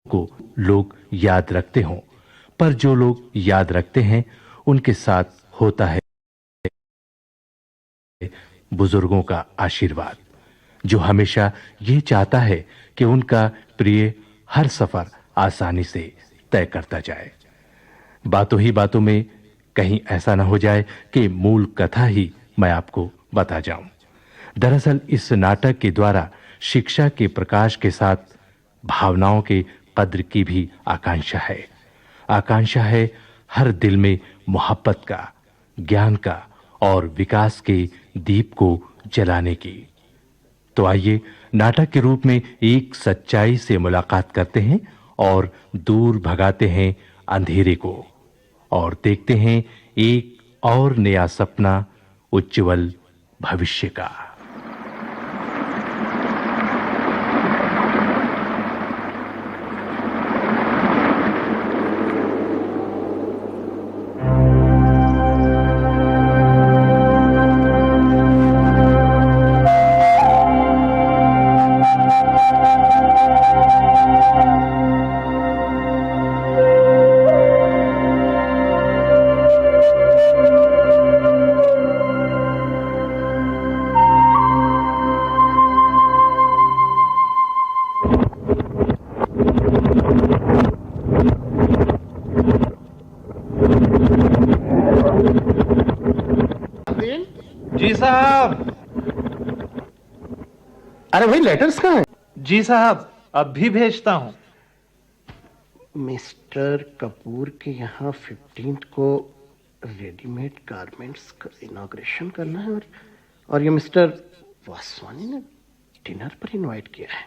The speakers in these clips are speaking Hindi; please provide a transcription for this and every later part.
को लोग याद रखते हों, पर जो लोग याद रखते हैं उनके साथ होता है बुजुर्गों का आशीर्वाद, जो हमेशा ये चाहता है कि उनका प्रिय हर सफर आसानी से तय करता जाए। बातों ही बातों में कहीं ऐसा ना हो जाए कि मूल कथा ही मैं आपको बता जाऊं। दरअसल इस नाटक के द्वारा शिक्षा के प्रकाश के साथ भावनाओं के कद्र की भी आकांक्षा है। आकांक्षा है हर दिल में मोहब्बत का, ज्ञान का और विकास के दीप को जलाने की। तो आइए नाटक के रूप में एक सच्चाई से मुलाकात करते हैं और दूर भगाते हैं अंधेरे को और देखते हैं एक और नया सपना, उज्जवल भविष्य का। जी साहब। अरे भाई लेटर्स कहाँ हैं? जी साहब, अब भी भेजता हूँ। मिस्टर कपूर के यहाँ 15 को रेडीमेड गारमेंट्स का इनॉग्रेशन करना है और ये मिस्टर वासवानी ने डिनर पर इनवाइट किया है।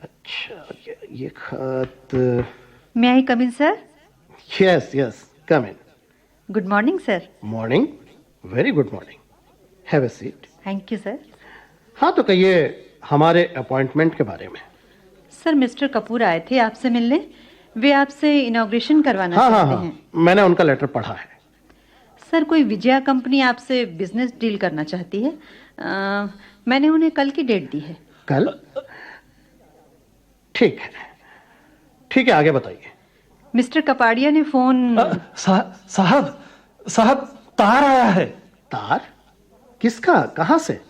अच्छा, ये खत। May I come in sir? Yes yes, come in. Good morning sir. Morning, very good morning. Have a seat. Thank you sir. हाँ, तो कहिए हमारे अपॉइंटमेंट के बारे में। सर, मिस्टर कपूर आए थे आपसे मिलने। वे आपसे इनॉग्रेशन करवाना चाहते हैं। मैंने उनका लेटर पढ़ा है। सर, कोई विजया कंपनी आपसे बिजनेस डील करना चाहती है। मैंने उन्हें कल की डेट दी है। कल? ठीक है, ठीक है, आगे बताइए। मिस्टर कपाड़िया ने फोन। साहब तार आया है। तार? किसका? कहां से?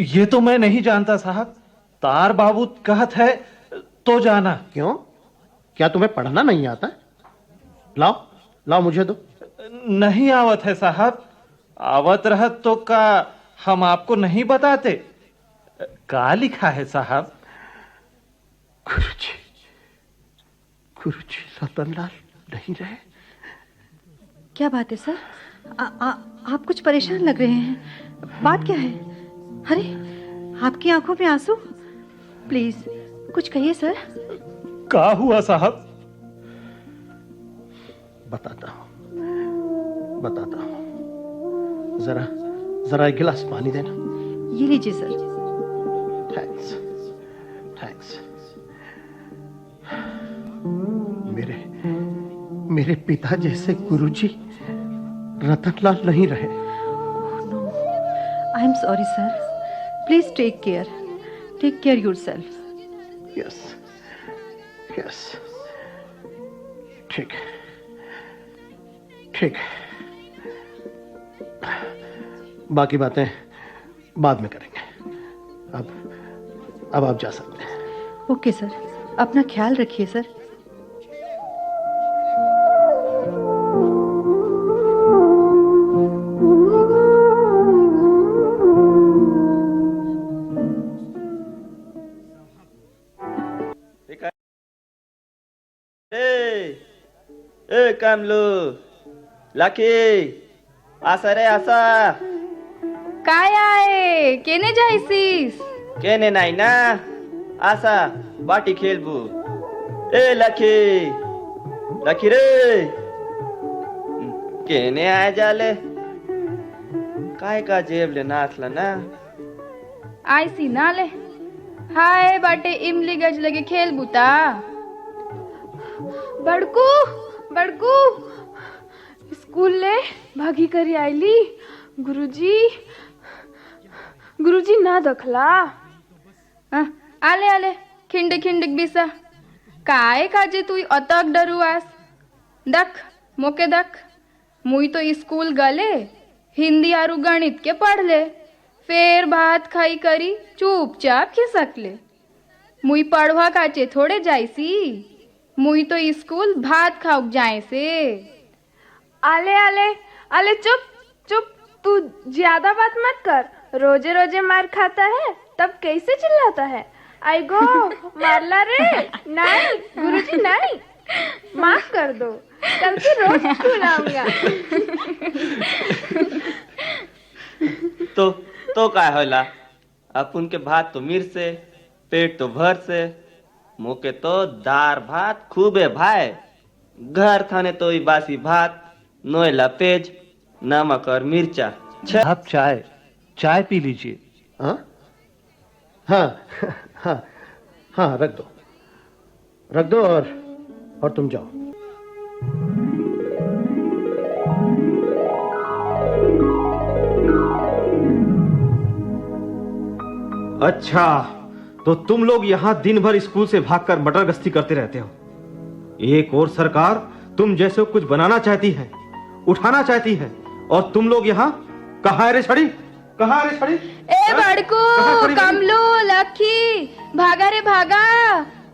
ये तो मैं नहीं जानता साहब। तार बाबू कहत है तो जाना। क्यों? क्या तुम्हें पढ़ना नहीं आता? लाओ लाओ, मुझे दो। नहीं आवत है साहब। आवत रहत तो का हम आपको नहीं बताते। का लिखा है साहब? गुरुजी, गुरुजी रतनलाल नहीं रहे। क्या बात है सर? आप कुछ परेशान लग रहे हैं। बात क्या है? अरे, आपकी आंखों में आंसू। प्लीज कुछ कहिए सर। का हुआ साहब? बताता हूं। जरा जरा एक गिलास पानी देना। ये लीजिए सर। Thanks thanks. मेरे पिता जैसे गुरुजी रतनलाल नहीं रहे। I am sorry sir. Please take care yourself. Yes yes, ठीक है ठीक है। बाकी बातें बाद में करेंगे। अब आप जा सकते हैं। ओके सर, अपना ख्याल रखिए सर। ए कामलू, लाकी आसा रे आसा। काय आहे? केने जायसीस? केने नाही ना, आसा बाटी खेलबू। ए लाकी लाकी रे, केने आय जाले? काय का जेबले नाचला ना? आयसी नाले हाय बाटे इमली गज लगे खेल बुता। बड़कू बड़कू स्कूल ले भागी करी आईली। गुरुजी ना दखला। आले आले खिंड खिंड बिसा काय काजे तू अतक डरुआस? दख मोके दख, मुई तो स्कूल गले हिंदी आरु गणित के पढ़ ले, फिर भात खाई करी चुपचाप खिसकले। मुई पढ़वा काचे थोड़े जाइसी, मुई तो स्कूल भात खाऊक जाए से। आले आले आले चुप चुप, तू ज्यादा बात मत कर। रोजे रोजे मार खाता है तब कैसे चिल्लाता है? आई गो मारला रे। नहीं गुरुजी नहीं, माफ कर दो, कल से रोज स्कूल आऊंगा। तो काय होला, अपन के भात तो मिर से, पेट तो भर से, मोके तो दार भात खूबे भाई। घर थाने तो ही बासी भात, नोयला पेज, नमक और मिर्चा। आप चाय पी लीजिए। हाँ हाँ हाँ हाँ, रख दो और तुम जाओ। अच्छा, तो तुम लोग यहाँ दिन भर स्कूल से भागकर मटर गश्ती करते रहते हो। एक और सरकार तुम जैसे कुछ बनाना चाहती है, उठाना चाहती है, और तुम लोग यहाँ कहाँ रे छड़ी, कहाँ रे छड़ी? ए बड़कू, कमलू, लखी, भागा रे भागा,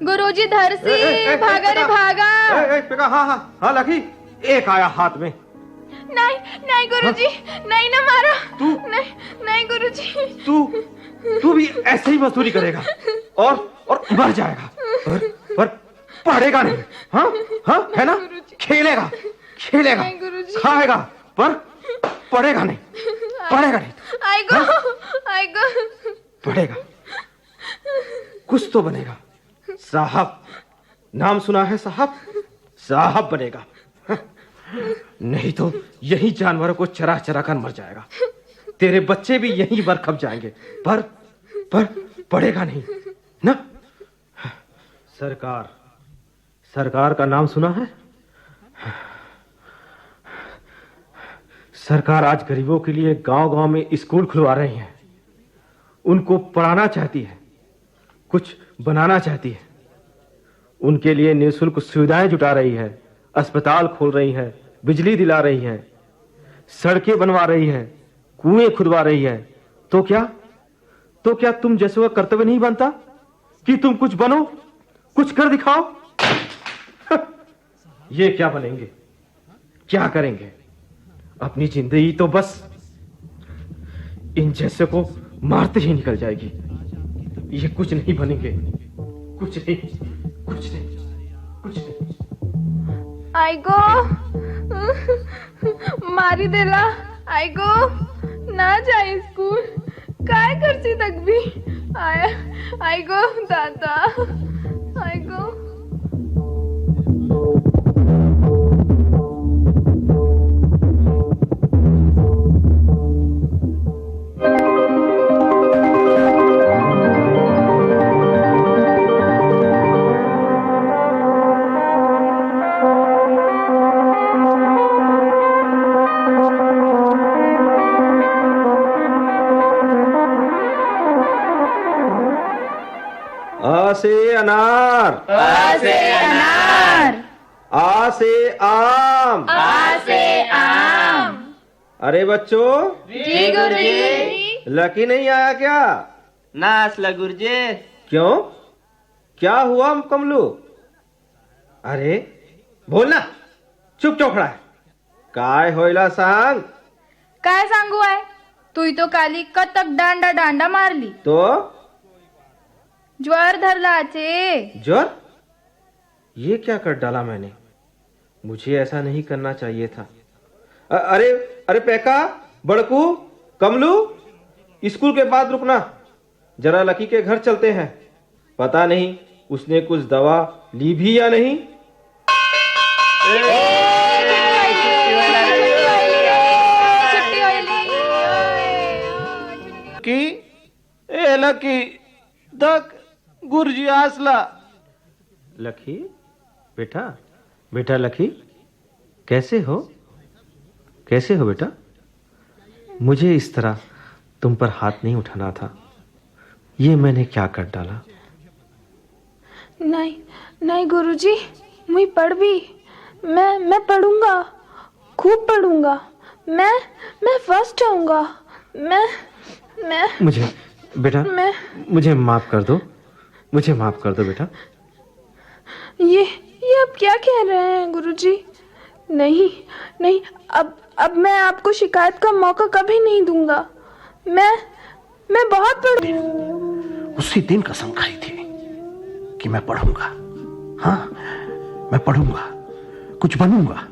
गुरुजी धरसी, भागा रे भागा। हाँ लखी, एक आया हाथ में। नहीं नहीं गुरुजी, नहीं ना मारो। तू नहीं नहीं गुरुजी, तू भी ऐसे ही मजदूरी करेगा और मर जाएगा, पर पढ़ेगा नहीं। हाँ हाँ, है ना? खेलेगा, खाएगा, पर पढ़ेगा नहीं। आई गो पढ़ेगा, कुछ तो बनेगा। साहब, नाम सुना है साहब? साहब बनेगा, नहीं तो यही जानवरों को चरा चरा कर मर जाएगा। तेरे बच्चे भी यहीं पर खप जाएंगे, पर पढ़ेगा नहीं ना। सरकार का नाम सुना है? सरकार आज गरीबों के लिए गांव-गांव में स्कूल खुलवा रही है। उनको पढ़ाना चाहती है, कुछ बनाना चाहती है। उनके लिए निःशुल्क सुविधाएं जुटा रही है, अस्पताल खोल रही है, बिजली दिला रही है, सड़कें बनवा रही है, कुएं खुदवा रही है। तो क्या तुम जैसे वह कर्तव्य नहीं बनता कि तुम कुछ बनो, कुछ कर दिखाओ? ये क्या बनेंगे, क्या करेंगे? अपनी जिंदगी तो बस इन जैसे को मारते ही निकल जाएगी। ये कुछ नहीं बनेंगे, कुछ नहीं। आई गो मारी देला। आई गो ना जाए स्कूल, काय करसी तक भी आया। आई गो दादा, आई गो। आ से अनार, आ से अनार, आ से आम, आ से आम। अरे बच्चों, जी गुरुजी। लकी नहीं आया क्या? ना असला गुरुजी। क्यों, क्या हुआ कमलू? अरे बोलना, चुप क्यों खड़ा है? काय होइला सांग? काय सांगू आहे? तू तो काली कतक डांडा मारली, तो ज्वर धरला आचे। ज्वर? ये क्या कर डाला मैंने? मुझे ऐसा नहीं करना चाहिए था। अरे पैका, बड़कू, कमलू, स्कूल के बाद रुकना, जरा लकी के घर चलते हैं। पता नहीं उसने कुछ दवा ली भी या नहीं। लकी दक गुरुजी आसला। लकी बेटा लकी, कैसे हो बेटा? मुझे इस तरह तुम पर हाथ नहीं उठाना था। ये मैंने क्या कर डाला? नहीं नहीं गुरुजी, मुझे पढ़ भी। मैं पढ़ूंगा, खूब पढ़ूंगा। मैं फर्स्ट आऊंगा। मैं मुझे बेटा, मैं मुझे माफ कर दो, मुझे माफ कर दो बेटा। ये अब क्या कह रहे हैं गुरुजी? नहीं नहीं, अब मैं आपको शिकायत का मौका कभी नहीं दूंगा। मैं बहुत पढ़ूंगा। उसी दिन कसम खाई थी कि मैं पढ़ूंगा। हाँ, मैं पढ़ूंगा, कुछ बनूंगा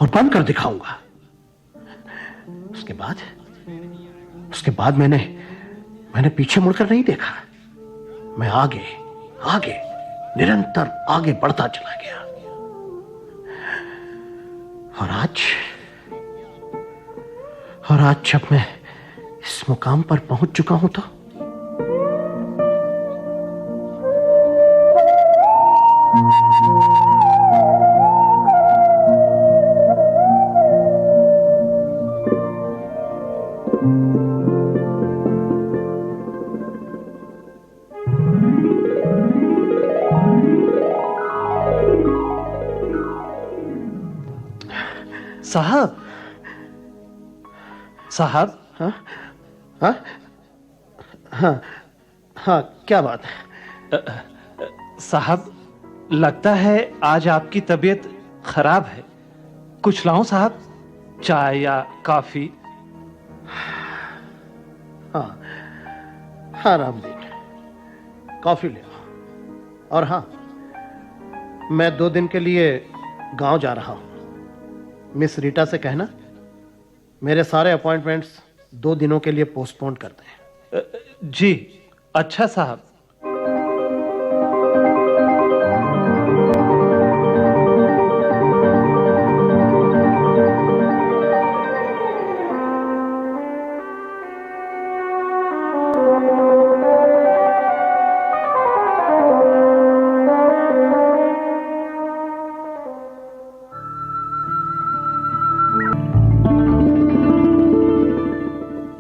और बनकर दिखाऊंगा। उसके बाद मैंने पीछे मुड़कर नहीं देखा। मैं आगे निरंतर आगे बढ़ता चला गया। और आज जब मैं इस मुकाम पर पहुंच चुका हूं तो साहब, हाँ हाँ हाँ हाँ, क्या बात है? साहब, लगता है आज आपकी तबीयत खराब है। कुछ लाऊं साहब, चाय या कॉफी? हाँ रामदीन, कॉफी ले आओ। और हाँ, मैं 2 दिन के लिए गांव जा रहा हूं। मिस रीटा से कहना मेरे सारे अपॉइंटमेंट्स 2 दिनों के लिए पोस्टपोन कर दें। जी, अच्छा साहब।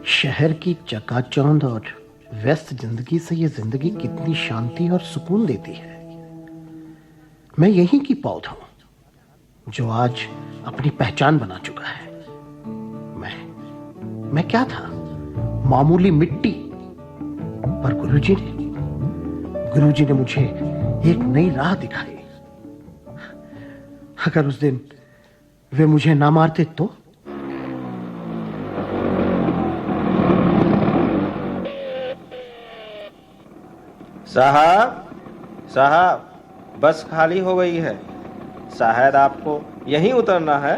शहर की चकाचौंध और व्यस्त जिंदगी से ये जिंदगी कितनी शांति और सुकून देती है। मैं यहीं की पौध हूं जो आज अपनी पहचान बना चुका है। मैं क्या था? मामूली मिट्टी। पर गुरुजी ने मुझे एक नई राह दिखाई। अगर उस दिन वे मुझे ना मारते तो? साहब, बस खाली हो गई है। शायद आपको यहीं उतरना है।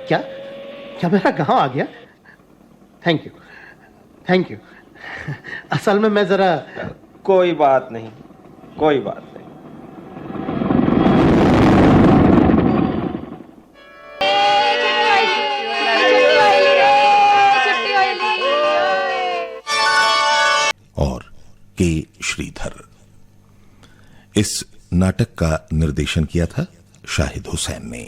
क्या मेरा गांव आ गया? Thank you. असल में मैं जरा... कोई बात नहीं। और के श्रीधर। इस नाटक का निर्देशन किया था शाहिद हुसैन ने।